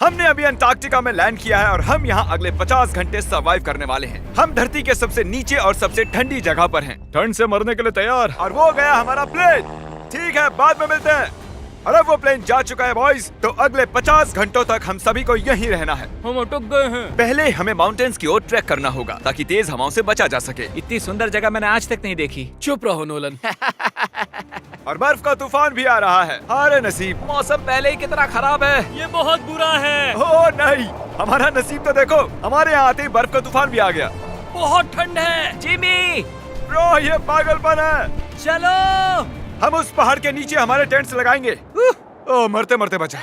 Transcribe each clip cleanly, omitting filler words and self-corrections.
हमने अभी अंटार्कटिका में लैंड किया है और हम यहाँ अगले 50 घंटे सर्वाइव करने वाले हैं। हम धरती के सबसे नीचे और सबसे ठंडी जगह पर हैं। ठंड से मरने के लिए तैयार। और वो गया हमारा प्लेन। ठीक है, बाद में मिलते हैं। अरे वो प्लेन जा चुका है बॉयज। तो अगले 50 घंटों तक हम सभी को यहीं रहना है। हम अटक गए हैं। पहले हमें माउंटेन्स की ओर ट्रैक करना होगा ताकि तेज हवाओं से बचा जा सके। इतनी सुंदर जगह मैंने आज तक नहीं देखी। चुप रहो नोलन। और बर्फ का तूफान भी आ रहा है। अरे नसीब, मौसम पहले ही कितना खराब है। ये बहुत बुरा है। ओ नहीं, हमारा नसीब तो देखो, हमारे यहाँ आते ही बर्फ का तूफान भी आ गया। बहुत ठंड है। जिमी, ब्रो ये पागलपन है। चलो। हम उस पहाड़ के नीचे हमारे टेंट्स लगाएंगे। ओ मरते मरते बचा।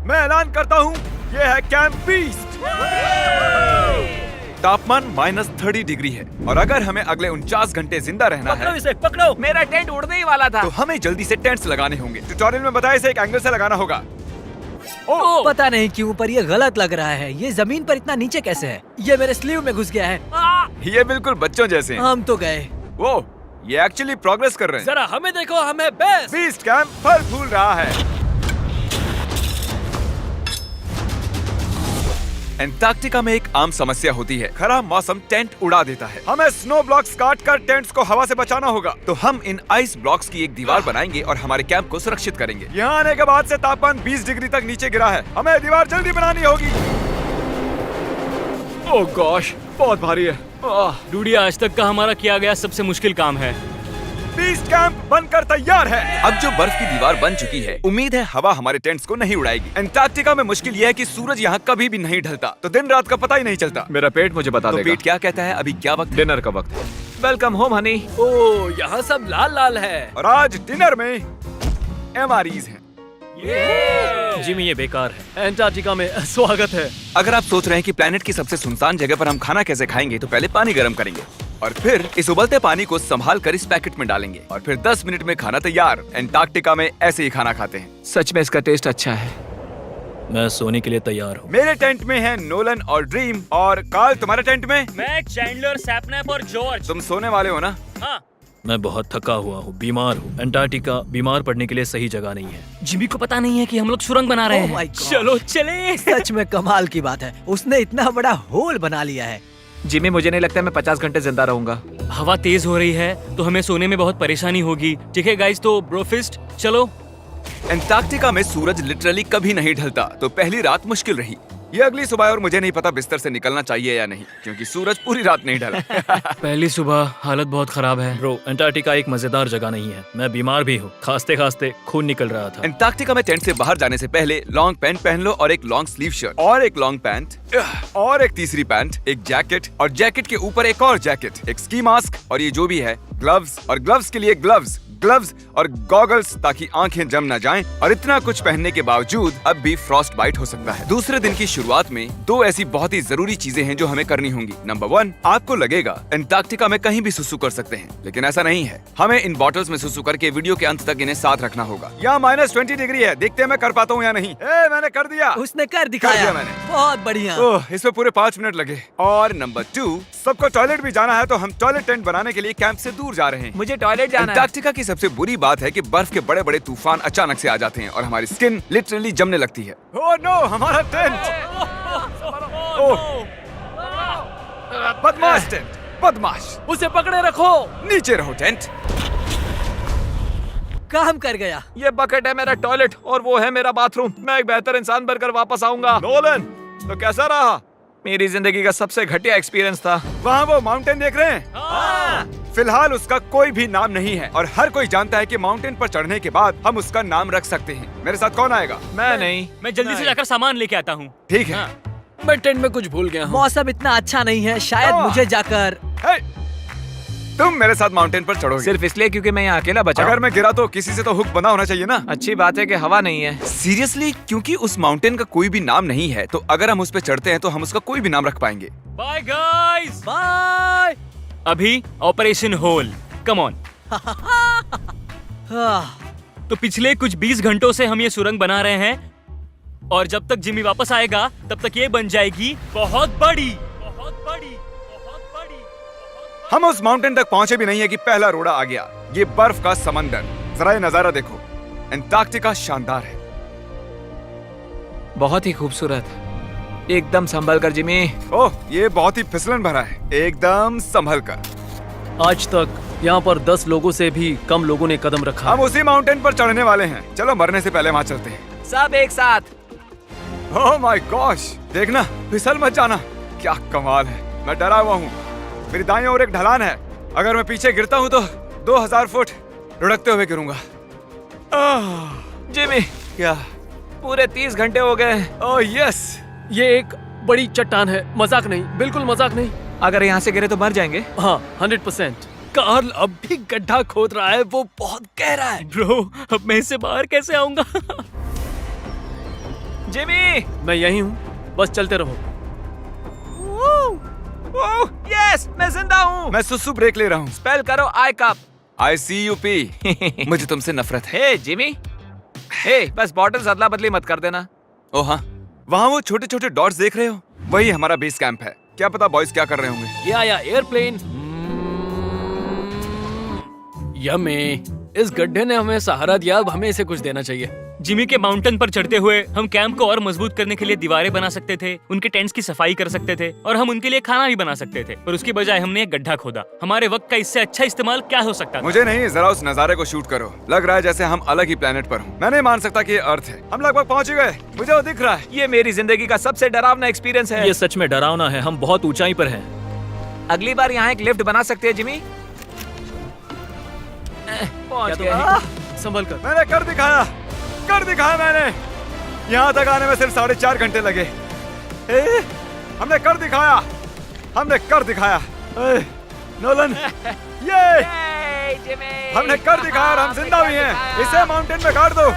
मैं ऐलान करता हूँ, ये है कैंप बीस्ट। तापमान -30 डिग्री है और अगर हमें अगले 49 घंटे जिंदा रहना पकड़ो है इसे, पकड़ो। मेरा टेंट उड़ने ही वाला था। तो हमें जल्दी से टेंट्स लगाने होंगे। ट्यूटोरियल में बताया इसे एक एंगल से लगाना होगा। पता नहीं क्यों पर ये गलत लग रहा है। ये जमीन पर इतना नीचे कैसे है? ये मेरे स्लीव में घुस गया है। ये बिल्कुल बच्चों जैसे हैं। हम तो गए। वो ये एक्चुअली प्रोग्रेस कर रहे हैं। जरा हमें देखो, हमें बेस्ट। बीस्ट कैंप फल फूल रहा है। एंटार्कटिका में एक आम समस्या होती है, खराब मौसम टेंट उड़ा देता है। हमें स्नो ब्लॉक्स काट कर टेंट्स को हवा से बचाना होगा। तो हम इन आइस ब्लॉक्स की एक दीवार बनाएंगे और हमारे कैंप को सुरक्षित करेंगे। यहाँ आने के बाद से तापमान 20 डिग्री तक नीचे गिरा है। हमें दीवार जल्दी बनानी होगी। ओह गॉश, बहुत भारी है। डूडी, आज तक का हमारा किया गया सबसे मुश्किल काम है। बीस्ट कैंप बनकर तैयार है। अब जो बर्फ की दीवार बन चुकी है, उम्मीद है हवा हमारे टेंट्स को नहीं उड़ाएगी। एंटार्कटिका में मुश्किल यह है कि सूरज यहाँ कभी भी नहीं ढलता, तो दिन रात का पता ही नहीं चलता। मेरा पेट मुझे बता तो देगा। पेट क्या कहता है? अभी क्या वक्त है? डिनर का वक्त है। Welcome home Honey. ओ, यहाँ सब लाल लाल है। और आज डिनर में MREs हैं। जिमी, ये बेकार है। एंटार्कटिका में स्वागत है। अगर आप सोच रहे हैं कि प्लेनेट की सबसे सुनसान जगह पर हम खाना कैसे खाएंगे, तो पहले पानी गर्म करेंगे और फिर इस उबलते पानी को संभाल कर इस पैकेट में डालेंगे और फिर 10 मिनट में खाना तैयार। एंटार्कटिका में ऐसे ही खाना खाते हैं। सच में इसका टेस्ट अच्छा है। मैं सोने के लिए तैयार हूँ। मेरे टेंट में है नोलन और ड्रीम। और कार्ल, तुम्हारे टेंट में? मैं, चैंडलर, सैपनैप और जॉर्ज। तुम सोने वाले हो ना? हाँ। मैं बहुत थका हुआ हूँ, बीमार हूँ। एंटार्कटिका बीमार पड़ने के लिए सही जगह नहीं है। जिमी को पता नहीं है कि हम लोग सुरंग बना रहे हैं। चलो चले। सच में कमाल की बात है, उसने इतना बड़ा होल बना लिया है। जिमी, मुझे नहीं लगता मैं 50 घंटे जिंदा रहूंगा। हवा तेज हो रही है तो हमें सोने में बहुत परेशानी होगी। ठीक है गाइस, तो ब्रोफिस्ट चलो। एंटार्कटिका में सूरज लिटरली कभी नहीं ढलता, तो पहली रात मुश्किल रही। ये अगली सुबह और मुझे नहीं पता बिस्तर से निकलना चाहिए या नहीं, क्योंकि सूरज पूरी रात नहीं ढला। पहली सुबह हालत बहुत खराब है। ब्रो, एंटार्कटिका एक मजेदार जगह नहीं है। मैं बीमार भी हूँ, खांसते खांसते खून निकल रहा था। एंटार्कटिका में टेंट से बाहर जाने से पहले लॉन्ग पैंट पहन लो और एक लॉन्ग स्लीव शर्ट और एक लॉन्ग पैंट और एक तीसरी पैंट, एक जैकेट और जैकेट के ऊपर एक और जैकेट, एक स्की मास्क और ये जो भी है ग्लव्स और ग्लव्स के लिए ग्लव्स और गॉगल्स ताकि आंखें जम न जाएं। और इतना कुछ पहनने के बावजूद अब भी फ्रॉस्ट बाइट हो सकता है। दूसरे दिन की शुरुआत में 2 ऐसी बहुत ही जरूरी चीजें हैं जो हमें करनी होंगी। नंबर 1, आपको लगेगा एंटार्कटिका में कहीं भी सुसु कर सकते हैं, लेकिन ऐसा नहीं है। हमें इन बॉटल्स में सुसु करके वीडियो के अंत तक इन्हें साथ रखना होगा। यहाँ -20 डिग्री है, देखते हैं मैं कर पाता हूँ या नहीं। मैंने कर दिया। उसने कर दिखाया। दिया मैंने। बहुत बढ़िया। ओह, इसमें पूरे 5 मिनट लगे। और नंबर 2, सबको टॉयलेट भी जाना है, तो हम टॉयलेट टेंट बनाने के लिए कैंप से दूर जा रहे हैं। मुझे टॉयलेट जाना है। एंटार्कटिका की सबसे बुरी बात है कि बर्फ के बड़े बड़े तूफान अचानक से आ जाते हैं और हमारी स्किन लिटरली जमने लगती है। ओह नो, हमारा टेंट। बदमाश टेंट, बदमाश। उसे पकड़े रखो। नीचे रहो टेंट। काम कर गया। ये बकेट है मेरा टॉयलेट और वो है मेरा बाथरूम। मैं एक बेहतर इंसान बनकर वापस आऊंगा। नोलन, तो कैसा रहा? मेरी जिंदगी का सबसे घटिया एक्सपीरियंस था। वहाँ वो माउंटेन देख रहे हैं? फिलहाल उसका कोई भी नाम नहीं है और हर कोई जानता है कि माउंटेन पर चढ़ने के बाद हम उसका नाम रख सकते हैं। मेरे साथ कौन आएगा? मैं नहीं। मैं जल्दी से जाकर सामान लेके आता हूँ। ठीक है। मैं टेंट में कुछ भूल गया हूँ। मौसम इतना अच्छा नहीं है, शायद मुझे जाकर। हे, तुम मेरे साथ माउंटेन पर चढ़ोगे सिर्फ इसलिए क्योंकि मैं यहाँ अकेला बचा हूँ। अगर मैं गिरा तो किसी से तो हुक बंधा होना चाहिए ना। अच्छी बात है कि हवा नहीं है। सीरियसली, क्योंकि उस माउंटेन का कोई भी नाम नहीं है, तो अगर हम उस पे चढ़ते हैं तो हम उसका कोई भी नाम रख पाएंगे। Bye guys. बाय। अभी ऑपरेशन होल, कम ऑन। तो पिछले कुछ 20 घंटों से हम ये सुरंग बना रहे हैं और जब तक जिमी वापस आएगा तब तक ये बन जाएगी बहुत बड़ी, बहुत बड़ी, बहुत बड़ी। हम उस माउंटेन तक पहुंचे भी नहीं है कि पहला रोड़ा आ गया। ये बर्फ का समंदर, जरा ये नजारा देखो। एंटार्क्टिका शानदार है। बहुत ही खूबसूरत। एकदम संभल कर जिमी। ओह, ये बहुत ही फिसलन भरा है। एकदम संभल कर। आज तक यहाँ पर 10 लोगों से भी कम लोगों ने कदम रखा हम है। उसी माउंटेन पर चढ़ने वाले हैं। चलो मरने से पहले वहाँ चलते हैं। सब एक साथ। ओह माय गॉश, देखना, फिसल मत जाना। क्या कमाल है। मैं डरा हुआ हूँ। मेरी दाईं ओर एक ढलान है। अगर मैं पीछे गिरता हूँ तो 2000 फुट लुढ़कते हुए गिरूंगा। जिमी, क्या? पूरे 30 घंटे हो गए। Oh yes. ये एक बड़ी चट्टान है, मजाक नहीं, बिल्कुल मजाक नहीं। अगर यहाँ से गिरे तो मर जाएंगे। हाँ, 100%। कार्ल अब भी गड्ढा खोद रहा है, वो बहुत गहरा है। ब्रो, अब मैं इससे बाहर कैसे आऊंगा? जिमी, मैं यही हूँ, बस चलते रहो। यस, मैं जिंदा हूँ। मैं सुसु ब्रेक ले रहा हूँ। स्पेल करो आई कप। ICUP। मुझे तुमसे नफरत है। हे जिमी, हे बस बॉटल्स अदला बदली मत कर देना। ओ हाँ, वहाँ वो छोटे छोटे डॉट्स देख रहे हो? वही हमारा बेस कैंप है। क्या पता बॉयज क्या कर रहे होंगे। ये आया एयरप्लेन। यम्मी, इस गड्ढे ने हमें सहारा दिया, अब हमें इसे कुछ देना चाहिए। जिमी के माउंटेन पर चढ़ते हुए हम कैंप को और मजबूत करने के लिए दीवारें बना सकते थे, उनके टेंट्स की सफाई कर सकते थे और हम उनके लिए खाना भी बना सकते थे, पर उसकी बजाय हमने एक गड्ढा खोदा। हमारे वक्त का इससे अच्छा इस्तेमाल क्या हो सकता था? मुझे नहीं, जरा उस नजारे को शूट करो। लग रहा है जैसे हम अलग ही प्लेनेट पर हूँ। मैं नहीं मान सकता कि ये अर्थ है। हम लगभग पहुँच गए। मुझे वो दिख रहा है। ये मेरी जिंदगी का सबसे डरावना एक्सपीरियंस है। ये सच में डरावना है, हम बहुत ऊंचाई पर हैं। अगली बार यहाँ एक लिफ्ट बना सकते हैं जिमी। पहुंच क्या गए। तुम संभल कर। मैंने कर दिखाया। कर दिखाया मैंने। यहाँ तक आने में सिर्फ 4.5 घंटे लगे। हमने कर दिखाया। हमने कर दिखाया। नोलन, ये Yay, जिमी। हमने कर दिखाया और हम जिंदा भी हैं। इसे माउंटेन में गाड़ दो।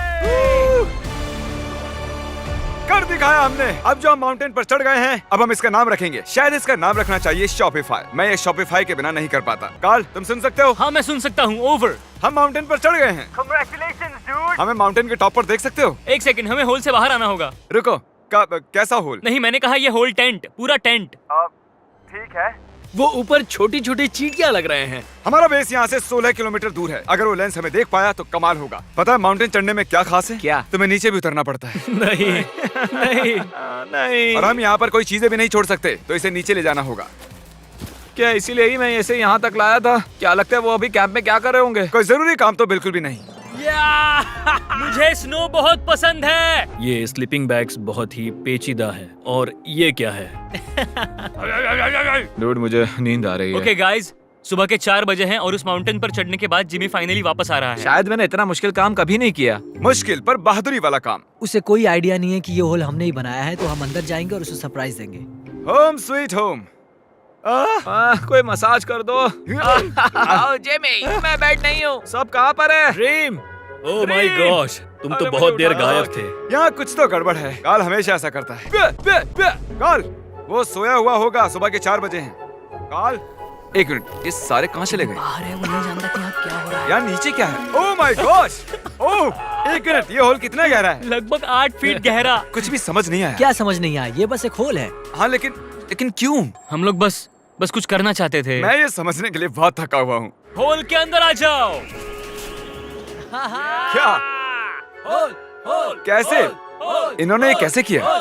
कर दिखाया हमने। अब जो हम माउंटेन पर चढ़ गए हैं, अब हम इसका नाम रखेंगे। शायद इसका नाम रखना चाहिए शॉपिफाई। मैं ये शॉपिफाई के बिना नहीं कर पाता। कार्ल, तुम सुन सकते हो? हाँ, मैं सुन सकता हूँ। ओवर। हम माउंटेन पर चढ़ गए हैं। Congratulations, dude। हमें माउंटेन के टॉप पर देख सकते हो? एक सेकंड, हमें होल से बाहर आना होगा। रुको, कैसा होल? नहीं, मैंने कहा ये होल टेंट, पूरा टेंट। ठीक है। वो ऊपर छोटी छोटी चींटियां लग रहे हैं। हमारा बेस यहाँ से 16 किलोमीटर दूर है। अगर वो लेंस हमें देख पाया तो कमाल होगा। पता है माउंटेन चढ़ने में क्या खास है? क्या? तुम्हें नीचे भी उतरना पड़ता है। नहीं नहीं, नहीं। और हम यहाँ पर कोई चीजें भी नहीं छोड़ सकते, तो इसे नीचे ले जाना होगा। क्या इसीलिए ही मैं इसे यहाँ तक लाया था? क्या लगता है वो अभी कैंप में क्या कर रहे होंगे? कोई जरूरी काम तो बिल्कुल भी नहीं। मुझे स्नो बहुत पसंद है। ये स्लीपिंग बैग्स बहुत ही पेचीदा है। और ये क्या है? डूड, मुझे नींद आ रही है। ओके गाइज, सुबह के 4 बजे हैं और उस माउंटेन पर चढ़ने के बाद जिमी फाइनली वापस आ रहा है। शायद मैंने इतना मुश्किल काम कभी नहीं किया। मुश्किल पर बहादुरी वाला काम। उसे कोई आइडिया नहीं है कि ये होल हमने ही बनाया है, तो हम अंदर जाएंगे और उसे सरप्राइज देंगे। Home sweet home. कोई मसाज कर दो। आओ जिमी, मैं बैठ नहीं हूँ। सब कहाँ पर है? ड्रीम, ओह माय गॉश, तुम तो बहुत देर गायब थे। यहाँ कुछ तो गड़बड़ है। काल हमेशा ऐसा करता है। काल, वो सोया हुआ होगा। सुबह के 4 बजे हैं। काल, एक मिनट, ये सारे कहाँ चले गए? बाहर है, वो नहीं जानता कि यहाँ क्या हो रहा है। यार नीचे क्या है? Oh my gosh. ओह, एक मिनट, ये होल कितना गहरा है? लगभग 8 फीट गहरा। कुछ भी समझ नहीं आया। क्या समझ नहीं आया? ये बस एक होल है। हाँ, लेकिन क्यों? हम लोग बस कुछ करना चाहते थे। मैं ये समझने के लिए बहुत थका हुआ हूँ। होल के अंदर आ जाओ। क्या? कैसे? इन्होंने ये कैसे किया?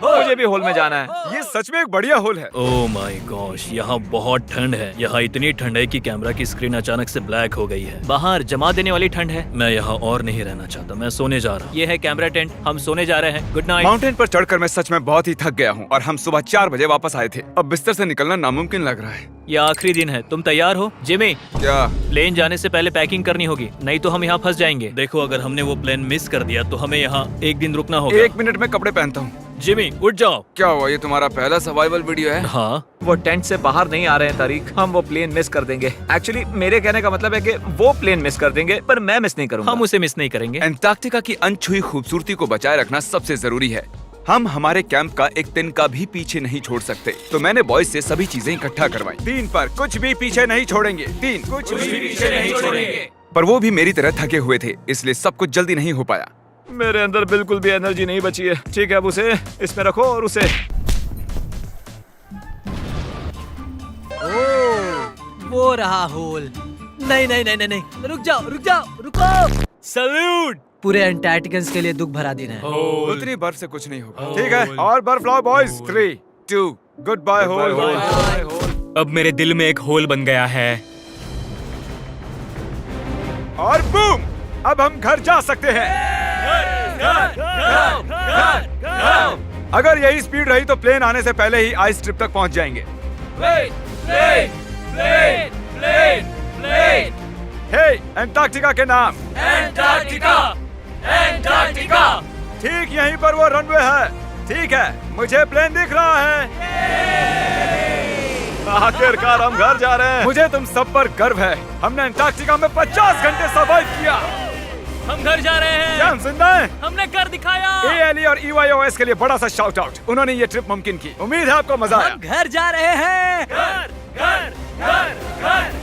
मुझे भी होल में जाना है। ये सच में एक बढ़िया होल है। ओह माय गॉश, यहाँ बहुत ठंड है। यहाँ इतनी ठंड है कि कैमरा की स्क्रीन अचानक से ब्लैक हो गई है। बाहर जमा देने वाली ठंड है। मैं यहाँ और नहीं रहना चाहता, मैं सोने जा रहा हूँ। ये है कैमरा टेंट, हम सोने जा रहे हैं। Good night. माउंटेन पर चढ़कर मैं सच में बहुत ही थक गया हूँ और हम सुबह 4 बजे वापस आए थे। अब बिस्तर से निकलना नामुमकिन लग रहा है। ये आखिरी दिन है, तुम तैयार हो? जिमी, क्या? प्लेन जाने से पहले पैकिंग करनी होगी, नहीं तो हम यहाँ फंस जाएंगे। देखो, अगर हमने वो प्लेन मिस कर दिया तो हमें यहाँ एक दिन रुकना होगा। 1 मिनट में कपड़े पहनता हूँ। जिमी, उठ जाओ। क्या हुआ? ये तुम्हारा पहला सर्वाइवल वीडियो है? हाँ, वो टेंट से बाहर नहीं आ रहे हैं तारीख। हम वो प्लेन मिस कर देंगे। एक्चुअली मेरे कहने का मतलब है कि वो प्लेन मिस कर देंगे, पर मैं मिस नहीं करूंगा। हम उसे मिस नहीं करेंगे। एंटार्क्टिका की अनछुई खूबसूरती को बचाए रखना सबसे जरूरी है। हम हमारे कैंप का एक दिन का भी पीछे नहीं छोड़ सकते, तो मैंने बॉयज से सभी चीजें इकट्ठा करवाई। 3 पर कुछ भी पीछे नहीं छोड़ेंगे। 3 कुछ भी पीछे नहीं छोड़ेंगे। पर वो भी मेरी तरह थके हुए थे, इसलिए सब कुछ जल्दी नहीं हो पाया। मेरे अंदर बिल्कुल भी एनर्जी नहीं बची है। ठीक है, अब उसे इसमें रखो और उसे। ओह, वो रहा होल। नहीं नहीं नहीं नहीं नहीं, रुक जाओ रुको। सल्यूट। पूरे अंटार्कटिकन्स के लिए दुख भरा दिन है। उतनी बर्फ से कुछ नहीं होगा। ठीक है, और बर्फ लाओ बॉयज। 3, 2, good bye whole. अब मेरे दिल में एक होल बन गया है। और बूम, अब हम घर जा सकते हैं। अगर यही स्पीड रही तो प्लेन आने से पहले ही आइस स्ट्रिप तक पहुंच जाएंगे। हे, अंटार्कटिका के नाम। अंटार्कटिका। ठीक यहीं पर वो रनवे है। ठीक है, मुझे प्लेन दिख रहा है। आखिरकार हम घर जा रहे हैं। मुझे तुम सब पर गर्व है। हमने अंटार्कटिका में 50 घंटे सर्वाइव किया। हम घर जा रहे हैं। क्या हम जिंदा हैं? हमने कर दिखाया। ALE और EYOS के लिए बड़ा सा शाउट आउट। उन्होंने ये ट्रिप मुमकिन की। उम्मीद है आपको मजा आया। हम घर जा रहे हैं। घर घर घर घर